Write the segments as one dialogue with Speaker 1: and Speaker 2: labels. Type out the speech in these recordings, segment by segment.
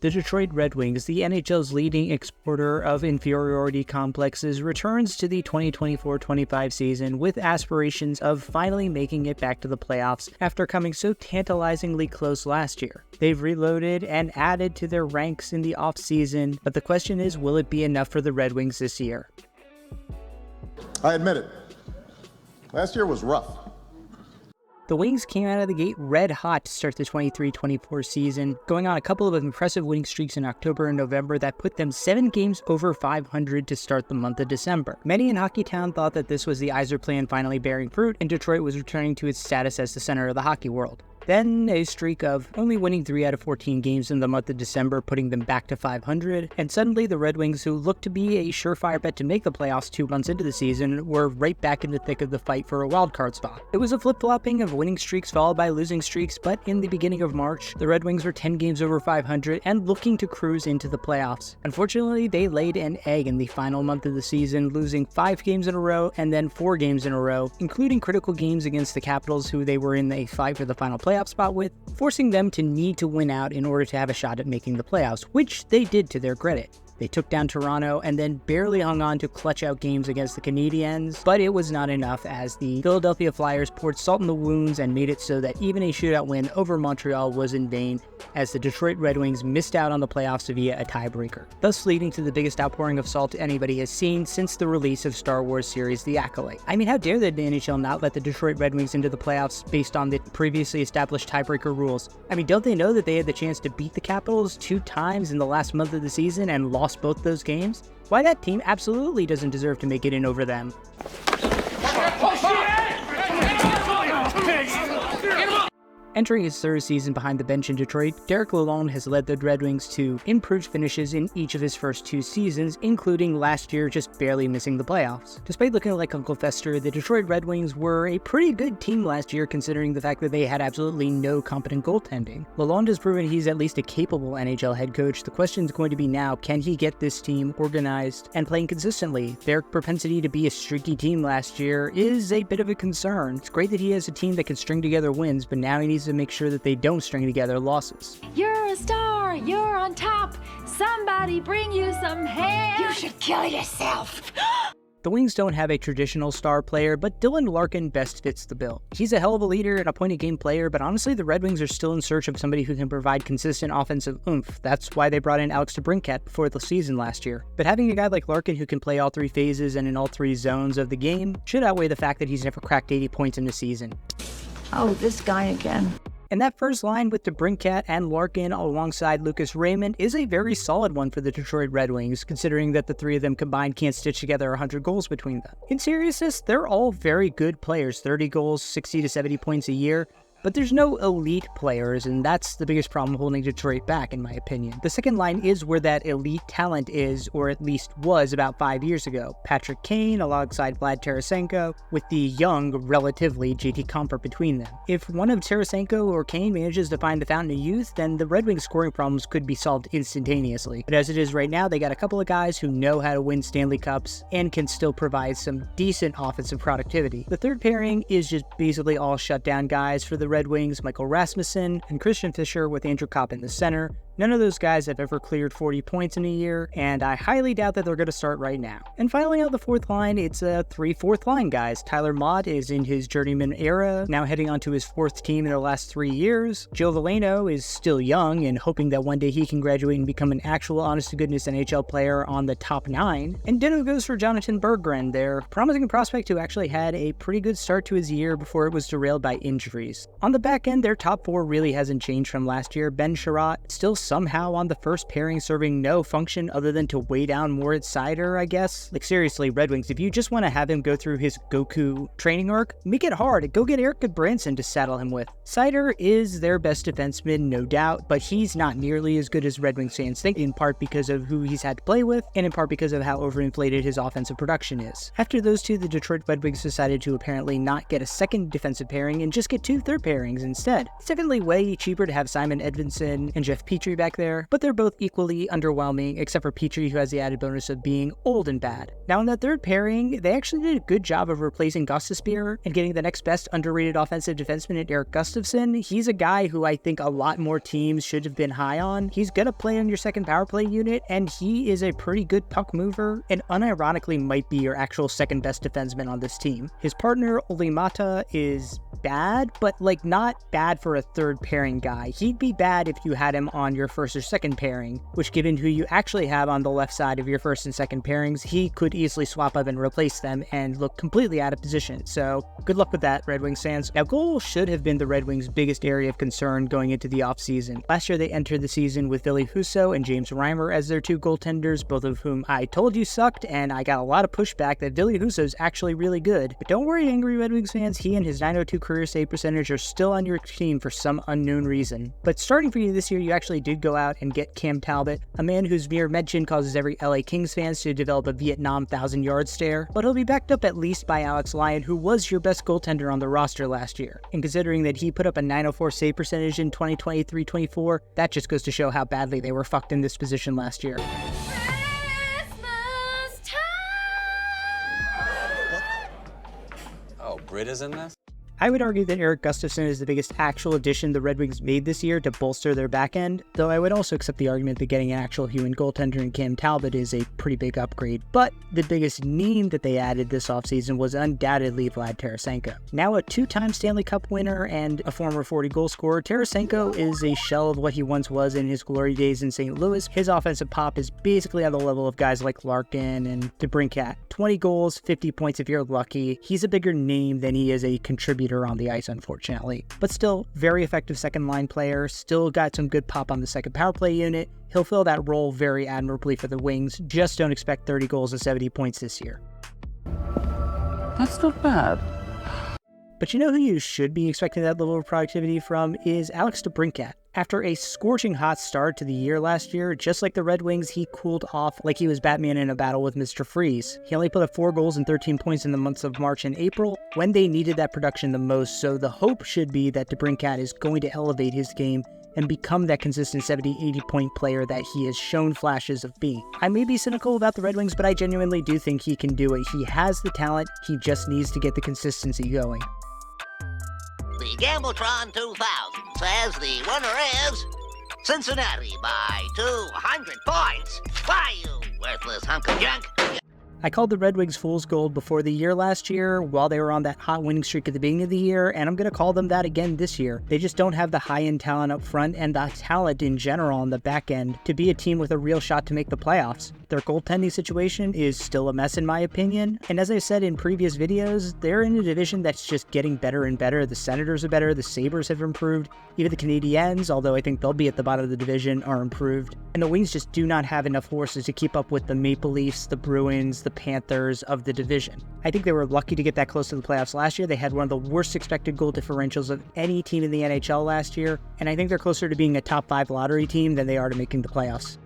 Speaker 1: The Detroit Red Wings, the NHL's leading exporter of inferiority complexes, returns to the 2024-25 season with aspirations of finally making it back to the playoffs after coming so tantalizingly close last year. They've reloaded and added to their ranks in the offseason, but the question is, will it be enough for the Red Wings this year?
Speaker 2: I admit it. Last year was rough.
Speaker 1: The Wings came out of the gate red hot to start the 23-24 season, going on a couple of impressive winning streaks in October and November that put them 7 games over 500 to start the month of December. Many in Hockeytown thought that this was the Yzer plan finally bearing fruit, and Detroit was returning to its status as the center of the hockey world. Then a streak of only winning 3 out of 14 games in the month of December, putting them back to 500, and suddenly the Red Wings, who looked to be a surefire bet to make the playoffs 2 months into the season, were right back in the thick of the fight for a wildcard spot. It was a flip-flopping of winning streaks followed by losing streaks, but in the beginning of March, the Red Wings were 10 games over 500 and looking to cruise into the playoffs. Unfortunately, they laid an egg in the final month of the season, losing 5 games in a row and then 4 games in a row, including critical games against the Capitals, who they were in a fight for the final playoff spot with, forcing them to need to win out in order to have a shot at making the playoffs, which they did to their credit. They took down Toronto and then barely hung on to clutch out games against the Canadiens, but it was not enough as the Philadelphia Flyers poured salt in the wounds and made it so that even a shootout win over Montreal was in vain, as the Detroit Red Wings missed out on the playoffs via a tiebreaker, thus leading to the biggest outpouring of salt anybody has seen since the release of Star Wars series The Acolyte. I mean, how dare the NHL not let the Detroit Red Wings into the playoffs based on the previously established tiebreaker rules? I mean, don't they know that they had the chance to beat the Capitals 2 times in the last month of the season and lost both those games? Why, that team absolutely doesn't deserve to make it in over them. Entering his 3rd season behind the bench in Detroit, Derek Lalonde has led the Red Wings to improved finishes in each of his first 2 seasons, including last year just barely missing the playoffs. Despite looking like Uncle Fester, the Detroit Red Wings were a pretty good team last year considering the fact that they had absolutely no competent goaltending. Lalonde has proven he's at least a capable NHL head coach. The question is going to be now, can he get this team organized and playing consistently? Their propensity to be a streaky team last year is a bit of a concern. It's great that he has a team that can string together wins, but now he needs to make sure that they don't string together losses.
Speaker 3: You're a star, you're on top, somebody bring you some hair.
Speaker 4: You should kill yourself.
Speaker 1: The Wings don't have a traditional star player, but Dylan Larkin best fits the bill. He's a hell of a leader and a point-of-game player, but honestly the Red Wings are still in search of somebody who can provide consistent offensive oomph. That's why they brought in Alex DeBrincat before the season last year. But having a guy like Larkin who can play all 3 phases and in all 3 zones of the game should outweigh the fact that he's never cracked 80 points in a season.
Speaker 4: Oh, this guy again.
Speaker 1: And that first line with DeBrincat and Larkin alongside Lucas Raymond is a very solid one for the Detroit Red Wings, considering that the 3 of them combined can't stitch together 100 goals between them. In seriousness, they're all very good players, 30 goals, 60 to 70 points a year. But there's no elite players, and that's the biggest problem holding Detroit back, in my opinion. The second line is where that elite talent is, or at least was about 5 years ago. Patrick Kane alongside Vlad Tarasenko, with the young, relatively, JT Compher between them. If one of Tarasenko or Kane manages to find the fountain of youth, then the Red Wings scoring problems could be solved instantaneously. But as it is right now, they got a couple of guys who know how to win Stanley Cups and can still provide some decent offensive productivity. The third pairing is just basically all shutdown guys for the Red Wings, Michael Rasmussen and Christian Fischer with Andrew Kopp in the center. None of those guys have ever cleared 40 points in a year, and I highly doubt that they're going to start right now. And finally, on the fourth line, it's 3 fourth line guys. Tyler Mott is in his journeyman era, now heading on to his 4th team in the last 3 years. Joe Veleno is still young and hoping that one day he can graduate and become an actual honest-to-goodness NHL player on the top 9. And ditto goes for Jonathan Berggren, their promising prospect who actually had a pretty good start to his year before it was derailed by injuries. On the back end, their top 4 really hasn't changed from last year. Ben Sherratt still somehow on the first pairing, serving no function other than to weigh down Moritz Seider, I guess. Like seriously, Red Wings, if you just want to have him go through his Goku training arc, make it hard. Go get Eric Goodbranson to saddle him with. Seider is their best defenseman, no doubt, but he's not nearly as good as Red Wings fans think, in part because of who he's had to play with, and in part because of how overinflated his offensive production is. After those two, the Detroit Red Wings decided to apparently not get a second defensive pairing and just get 2 third pairings instead. It's definitely way cheaper to have Simon Edvinsson and Jeff Petrie back there, but they're both equally underwhelming, except for Petrie, who has the added bonus of being old and bad. Now, in that third pairing, they actually did a good job of replacing Gustafsson and getting the next best underrated offensive defenseman in Erik Gustafsson. He's a guy who I think a lot more teams should have been high on. He's gonna play on your second power play unit, and he is a pretty good puck mover, and unironically might be your actual second best defenseman on this team. His partner, Olli Mata, is bad, but like not bad for a third pairing guy. He'd be bad if you had him on your first or second pairing, which given who you actually have on the left side of your first and second pairings, he could easily swap up and replace them and look completely out of position. So good luck with that, Red Wings fans. Now, goal should have been the Red Wings' biggest area of concern going into the offseason. Last year, they entered the season with Ville Husso and James Reimer as their two goaltenders, both of whom I told you sucked, and I got a lot of pushback that Ville Husso is actually really good. But don't worry, angry Red Wings fans, he and his .902 career save percentage are still on your team for some unknown reason. But starting for you this year, you actually did go out and get Cam Talbot, a man whose mere mention causes every LA Kings fans to develop a Vietnam 1,000-yard stare, but he'll be backed up at least by Alex Lyon, who was your best goaltender on the roster last year. And considering that he put up a .904 save percentage in 2023-24, that just goes to show how badly they were fucked in this position last year.
Speaker 3: Christmas time!
Speaker 5: Oh, Britta's in this?
Speaker 1: I would argue that Erik Gustafsson is the biggest actual addition the Red Wings made this year to bolster their back end, though I would also accept the argument that getting an actual human goaltender in Cam Talbot is a pretty big upgrade. But the biggest name that they added this offseason was undoubtedly Vlad Tarasenko. Now a two-time Stanley Cup winner and a former 40-goal scorer, Tarasenko is a shell of what he once was in his glory days in St. Louis. His offensive pop is basically on the level of guys like Larkin and DeBrincat. 20 goals, 50 points if you're lucky. He's a bigger name than he is a contributor on the ice, unfortunately. But still, very effective second-line player, still got some good pop on the second power play unit. He'll fill that role very admirably for the Wings. Just don't expect 30 goals and 70 points this year.
Speaker 5: That's not bad.
Speaker 1: But you know who you should be expecting that level of productivity from is Alex DeBrincat. After a scorching hot start to the year last year, just like the Red Wings, he cooled off like he was Batman in a battle with Mr. Freeze. He only put up 4 goals and 13 points in the months of March and April, when they needed that production the most, so the hope should be that DeBrincat is going to elevate his game and become that consistent 70-80 point player that he has shown flashes of being. I may be cynical about the Red Wings, but I genuinely do think he can do it. He has the talent, he just needs to get the consistency going.
Speaker 6: The Gambletron 2000 says the winner is Cincinnati by 200 points. Why, you worthless hunk of junk?
Speaker 1: I called the Red Wings fool's gold before the year last year while they were on that hot winning streak at the beginning of the year, and I'm going to call them that again this year. They just don't have the high-end talent up front and the talent in general on the back end to be a team with a real shot to make the playoffs. Their goaltending situation is still a mess in my opinion, and as I said in previous videos, they're in a division that's just getting better and better. The Senators are better, the Sabres have improved, even the Canadiens, although I think they'll be at the bottom of the division, are improved, and the Wings just do not have enough horses to keep up with the Maple Leafs, the Bruins, the Panthers of the division. I think they were lucky to get that close to the playoffs last year. They had one of the worst expected goal differentials of any team in the NHL last year, and I think they're closer to being a top 5 lottery team than they are to making the playoffs.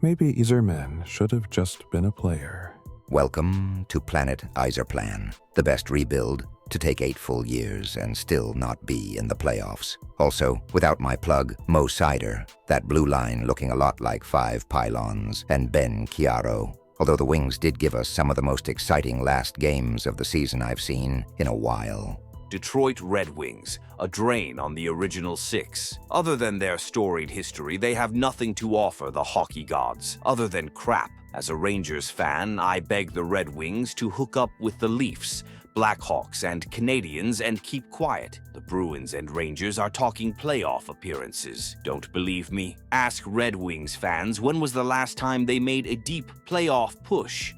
Speaker 7: Maybe Iserman should have just been a player.
Speaker 8: Welcome to Planet Iserplan, the best rebuild to take 8 full years and still not be in the playoffs. Also, without my plug, Mo Sider, that blue line looking a lot like 5 pylons, and Ben Chiaro. Although the Wings did give us some of the most exciting last games of the season I've seen in a while.
Speaker 9: Detroit Red Wings, a drain on the original 6. Other than their storied history, they have nothing to offer the hockey gods, other than crap. As a Rangers fan, I beg the Red Wings to hook up with the Leafs, Blackhawks, and Canadiens and keep quiet. The Bruins and Rangers are talking playoff appearances. Don't believe me? Ask Red Wings fans when was the last time they made a deep playoff push.